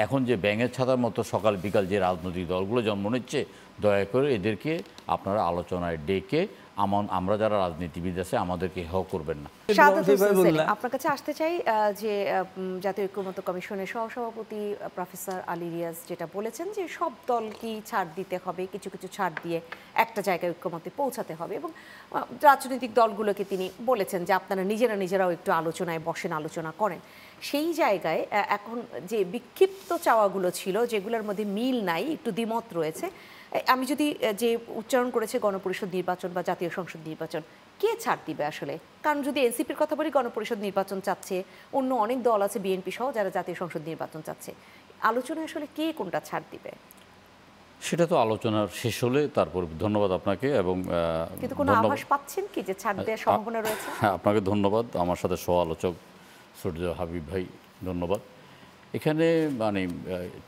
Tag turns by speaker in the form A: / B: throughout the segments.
A: এখন যে ব্যাঙের ছাতার মতো সকাল বিকাল যে রাজনৈতিক দলগুলো জন্ম নিচ্ছে, দয়া করে এদেরকে আপনারা আলোচনায় ডেকে আমরা যারা রাজনীতিবিদ আছে আমাদেরকে হেয় করবেন না।
B: শাহাদাত হোসেন সেলিম, আপনার কাছে আসতে চাই যে জাতীয় ঐক্যমত্য কমিশনের সহসভাপতি প্রফেসর আলী রিয়াজ যেটা বলেছেন যে সব দলকেই ছাড় দিতে হবে, কিছু কিছু ছাড় দিয়ে একটা জায়গায় ঐক্যমত্যে পৌঁছাতে হবে, এবং রাজনৈতিক দলগুলোকে তিনি বলেছেন যে আপনারা নিজেরাও একটু আলোচনায় বসেন, আলোচনা করেন। সেই জায়গায় এখন যে বিক্ষিপ্ত চাওয়াগুলো ছিল, যেগুলোর মধ্যে মিল নাই, একটু দ্বিমত রয়েছে, আমি যদি যে উচ্চারণ করেছে গণপরিষদ নির্বাচন বা জাতীয় সংসদ নির্বাচন, কে ছাড় দিবে আসলে? কারণ যদি এনসিপির কথা বলি, গণপরিষদ নির্বাচন চাচ্ছে, অন্য অনেক দল আছে বিএনপি সহ যারা জাতীয় সংসদ নির্বাচন চাচ্ছে, আলোচনায় আসলে কে কোনটা ছাড় দিবে?
A: সেটা তো আলোচনার শেষ হলে তারপর। ধন্যবাদ আপনাকে। এবং
B: কিন্তু কোনো আভাস পাচ্ছেন কি যে ছাড় দেওয়ার সম্ভাবনা রয়েছে?
A: হ্যাঁ, আপনাকে ধন্যবাদ। আমার সাথে সহ আলোচক সূর্য হাবিব ভাই, ধন্যবাদ। এখানে মানে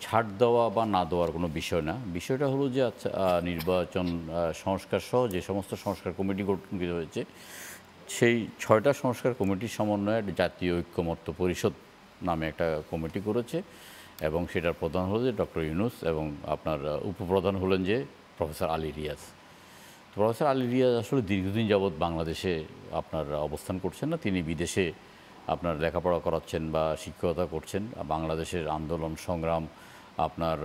A: ছাড় দেওয়া বা না দেওয়ার কোনো বিষয় না। বিষয়টা হলো যে আচ্ছা, নির্বাচন সংস্কার সহ যে সমস্ত সংস্কার কমিটি গঠন হয়েছে, সেই ৬টা সংস্কার কমিটির সমন্বয়ে জাতীয় ঐক্যমত্য পরিষদ নামে একটা কমিটি করেছে, এবং সেটার প্রধান হলো যে ডক্টর ইউনূস, এবং আপনার উপপ্রধান হলেন যে প্রফেসর আলী রিয়াজ। প্রফেসর আলী রিয়াজ আসলে দীর্ঘদিন যাবৎ বাংলাদেশে আপনার অবস্থান করছেন না, তিনি বিদেশে আপনার লেখাপড়া করাচ্ছেন বা শিক্ষকতা করছেন। বাংলাদেশের আন্দোলন সংগ্রাম, আপনার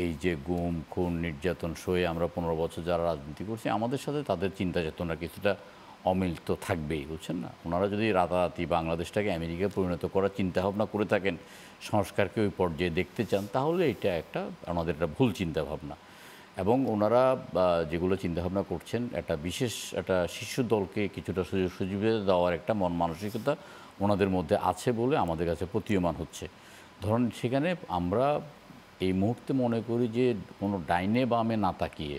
A: এই যে গুম খুন নির্যাতন সয়ে আমরা ১৫ বছর যারা রাজনীতি করছি, আমাদের সাথে তাদের চিন্তা চেতনা কিছুটা অমিল তো থাকবেই, বুঝছেন না? ওনারা যদি রাতারাতি বাংলাদেশটাকে আমেরিকায় পরিণত করার চিন্তাভাবনা করে থাকেন, সংস্কারকে ওই পর্যায়ে দেখতে চান, তাহলে এটা একটা আমাদের একটা ভুল চিন্তাভাবনা। এবং ওনারা যেগুলো চিন্তাভাবনা করছেন, একটা বিশেষ একটা শীর্ষ দলকে কিছুটা সুযোগ সুবিধা দেওয়ার একটা মন মানসিকতা ওনাদের মধ্যে আছে বলে আমাদের কাছে প্রতীয়মান হচ্ছে। ধরুন, সেখানে আমরা এই মুহূর্তে মনে করি যে কোনো ডাইনে বামে না তাকিয়ে,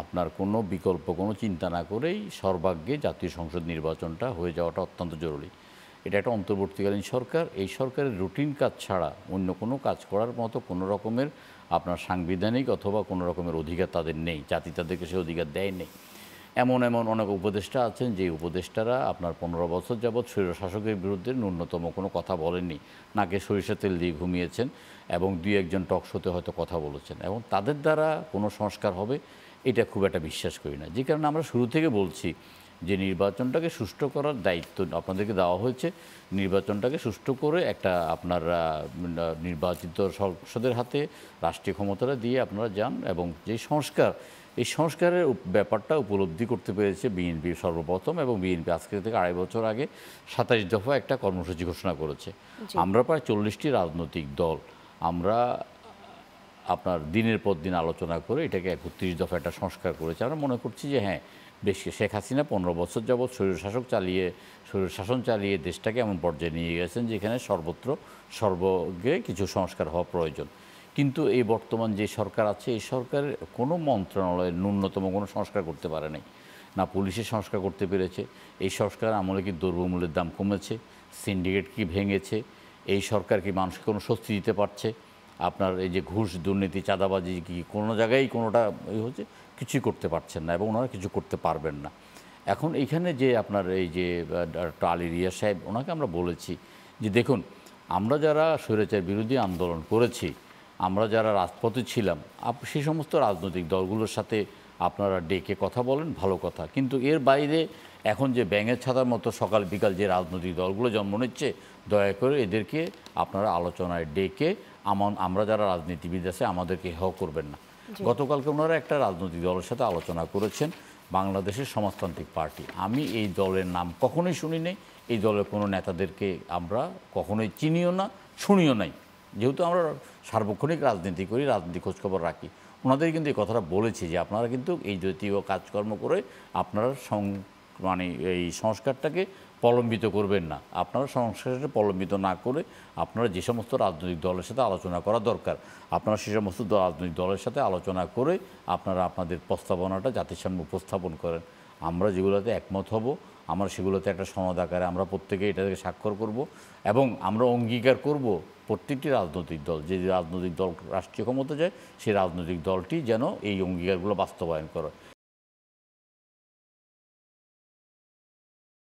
A: আপনার কোনো বিকল্প কোনো চিন্তা না করেই সর্বাগ্যে জাতীয় সংসদ নির্বাচনটা হয়ে যাওয়াটা অত্যন্ত জরুরি। এটা একটা অন্তর্বর্তীকালীন সরকার, এই সরকারের রুটিন কাজ ছাড়া অন্য কোনো কাজ করার মতো কোনো রকমের আপনার সাংবিধানিক অথবা কোনো রকমের অধিকার তাদের নেই, জাতি তাদেরকে সে অধিকার দেয় নেই। এমন অনেক উপদেষ্টা আছেন যে উপদেষ্টারা আপনার ১৫ বছর যাবৎ স্বৈরশাসকের বিরুদ্ধে ন্যূনতম কোনো কথা বলেননি, নাকে সরিষা তেল দিয়ে ঘুমিয়েছেন, এবং দুই একজন টক শোতে হয়তো কথা বলেছেন, এবং তাদের দ্বারা কোনো সংস্কার হবে এটা খুব একটা বিশ্বাস করি না। যে কারণে আমরা শুরু থেকে বলছি যে নির্বাচনটাকে সুষ্ঠু করার দায়িত্ব আপনাদেরকে দেওয়া হয়েছে। নির্বাচনটাকে সুষ্ঠু করে একটা আপনার নির্বাচিত সংসদের হাতে রাষ্ট্রীয় ক্ষমতাটা দিয়ে আপনারা যান, এবং যে সংস্কার, এই সংস্কারের ব্যাপারটা উপলব্ধি করতে পেরেছে বিএনপি সর্বপ্রথম, এবং বিএনপি আজকে থেকে ২.৫ বছর আগে ২৭ দফা একটা কর্মসূচি ঘোষণা করেছে। আমরা প্রায় ৪০টি রাজনৈতিক দল আমরা আপনার দিনের পর দিন আলোচনা করে এটাকে ৩১ দফা একটা সংস্কার করেছে। আমরা মনে করছি যে হ্যাঁ, বেশ শেখ হাসিনা ১৫ বছর যাবৎ স্বৈরশাসন চালিয়ে দেশটাকে এমন পর্যায়ে নিয়ে গেছেন যেখানে সর্বত্র সর্বগে কিছু সংস্কার হওয়া প্রয়োজন। কিন্তু এই বর্তমান যে সরকার আছে, এই সরকারের কোনো মন্ত্রণালয়ের ন্যূনতম কোনো সংস্কার করতে পারে নাই, না পুলিশের সংস্কার করতে পেরেছে। এই সংস্কার আমলে কি দ্রব্যমূল্যের দাম কমেছে, সিন্ডিকেট কি ভেঙেছে, এই সরকার কি মানুষকে কোনো স্বস্তি দিতে পারছে, আপনার এই যে ঘুষ দুর্নীতি চাঁদাবাজি কি কোনো জায়গায় কোনোটা হচ্ছে, কিছুই করতে পারছেন না, এবং ওনারা কিছু করতে পারবেন না। এখন এইখানে যে আপনার এই যে ডক্টর আলী রিয়াজ সাহেব, ওনাকে আমরা বলেছি যে দেখুন, আমরা যারা স্বৈরাচার বিরোধী আন্দোলন করেছি, আমরা যারা রাজপথে ছিলাম, সেই সমস্ত রাজনৈতিক দলগুলোর সাথে আপনারা ডেকে কথা বলেন, ভালো কথা, কিন্তু এর বাইরে এখন যে ব্যাঙের ছাতার মতো সকাল বিকাল যে রাজনৈতিক দলগুলো জন্ম নিচ্ছে, দয়া করে এদেরকে আপনারা আলোচনায় ডেকে আমরা যারা রাজনীতিবিদ আছে আমাদেরকে হেয় করবেন না। গতকালকে ওনারা একটা রাজনৈতিক দলের সাথে আলোচনা করেছেন, বাংলাদেশের সমাজতান্ত্রিক পার্টি। আমি এই দলের নাম কখনোই শুনি নাই, এই দলের কোনো নেতাদেরকে আমরা কখনোই চিনিও না, শুনিও নাই। যেহেতু আমরা সার্বক্ষণিক রাজনীতি করি, রাজনীতি খোঁজখবর রাখি, ওনাদের কিন্তু এই কথাটা বলেছি যে আপনারা কিন্তু এই জাতীয় কাজকর্ম করে আপনারা মানে এই সংস্কারটাকে প্রলম্বিত করবেন না। আপনারা সংস্কারটা প্রলম্বিত না করে আপনারা যে সমস্ত রাজনৈতিক দলের সাথে আলোচনা করা দরকার, আপনারা সে সমস্ত রাজনৈতিক দলের সাথে আলোচনা করে আপনারা আপনাদের প্রস্তাবনাটা জাতির সামনে উপস্থাপন করেন। আমরা যেগুলোতে একমত হব, আমরা সেগুলোতে একটা সনদ আকারে আমরা প্রত্যেকে এটাকে স্বাক্ষর করব, এবং আমরা অঙ্গীকার করব প্রত্যেকটি রাজনৈতিক দল, যে রাজনৈতিক দল রাষ্ট্রীয় ক্ষমতা যায়, সেই রাজনৈতিক দলটি যেন এই অঙ্গীকারগুলো বাস্তবায়ন করে।